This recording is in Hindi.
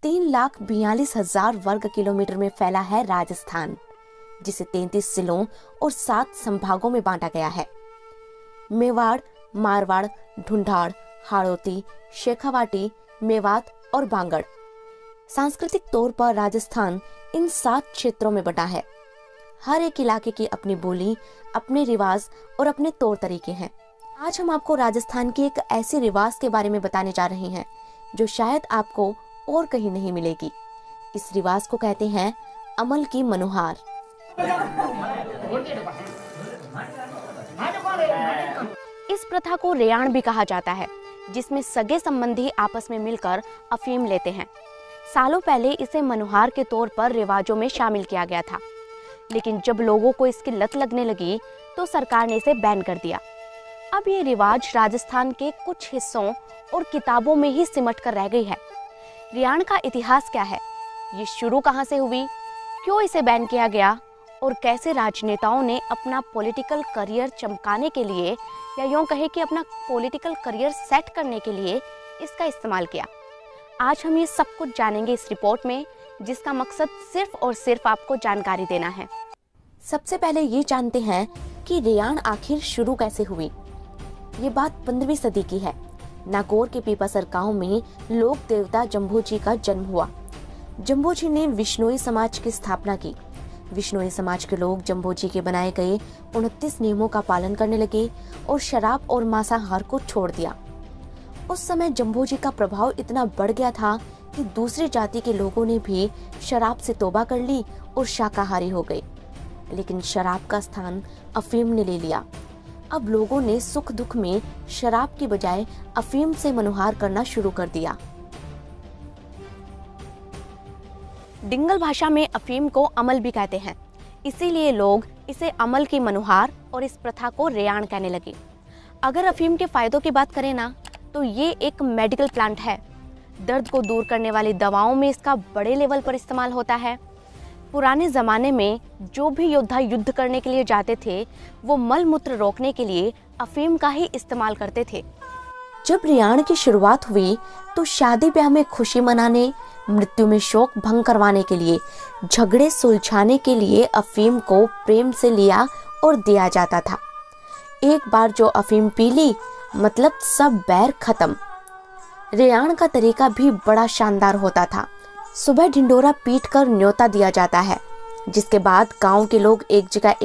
3,42,000 वर्ग किलोमीटर में फैला है राजस्थान, जिसे 33 जिलों और 7 संभागों में बांटा गया है। मेवाड़, मारवाड़, ढूंढाड़, हाड़ौती, शेखावाटी, मेवात और बांगड़। सांस्कृतिक तौर पर राजस्थान इन 7 क्षेत्रों में बटा है। हर एक इलाके की अपनी बोली, अपने रिवाज और अपने तौर तरीके हैं। आज हम आपको राजस्थान के एक ऐसे रिवाज के बारे में बताने जा रहे हैं जो शायद आपको और कहीं नहीं मिलेगी। इस रिवाज को कहते हैं अमल की मनोहार। इस प्रथा को रेयाण भी कहा जाता है, जिसमें सगे संबंधी आपस में मिलकर अफीम लेते हैं। सालों पहले इसे मनोहार के तौर पर रिवाजों में शामिल किया गया था, लेकिन जब लोगों को इसकी लत लगने लगी तो सरकार ने इसे बैन कर दिया। अब ये रिवाज राजस्थान के कुछ हिस्सों और किताबों में ही सिमट कर रह गई है। रेयाण का इतिहास क्या है, ये शुरू कहाँ से हुई, क्यों इसे बैन किया गया और कैसे राजनेताओं ने अपना पॉलिटिकल करियर चमकाने के लिए, या यूँ कहे कि अपना पॉलिटिकल करियर सेट करने के लिए इसका इस्तेमाल किया। आज हम ये सब कुछ जानेंगे इस रिपोर्ट में, जिसका मकसद सिर्फ और सिर्फ आपको जानकारी देना है। सबसे पहले ये जानते हैं कि रेयाण आखिर शुरू कैसे हुई। ये बात 15वीं सदी की है। नागौर के पीपासर गांव में लोक देवता जम्भूजी का जन्म हुआ। जम्भूजी ने विश्नोई समाज की स्थापना की। विश्नोई समाज के लोग जम्भूजी के बनाए गए 29 नियमों का पालन करने लगे और शराब और मांसाहार को छोड़ दिया। उस समय जम्भूजी का प्रभाव इतना बढ़ गया था कि दूसरी जाति के लोगों ने भी शराब से तौबा कर ली और शाकाहारी हो गए। लेकिन शराब का स्थान अफीम ने ले लिया। अब लोगों ने सुख दुख में शराब की बजाय अफीम से मनोहार करना शुरू कर दिया। डिंगल भाषा में अफीम को अमल भी कहते हैं, इसीलिए लोग इसे अमल की मनोहार और इस प्रथा को रेयाण कहने लगे। अगर अफीम के फायदों की बात करें ना, तो ये एक मेडिकल प्लांट है। दर्द को दूर करने वाली दवाओं में इसका बड़े लेवल पर इस्तेमाल होता है। पुराने ज़माने में जो भी योद्धा युद्ध करने के लिए जाते थे, वो मल मूत्र रोकने के लिए अफीम का ही इस्तेमाल करते थे। जब रेयाण की शुरुआत हुई तो शादी ब्याह में खुशी मनाने, मृत्यु में शोक भंग करवाने के लिए, झगड़े सुलझाने के लिए अफीम को प्रेम से लिया और दिया जाता था। एक बार जो अफीम पी ली, मतलब सब बैर खत्म। रेयाण का तरीका भी बड़ा शानदार होता था। सुबह ढिंडोरा पीट कर न्योता दिया जाता है, जिसके बाद गांव के लोग एक जगह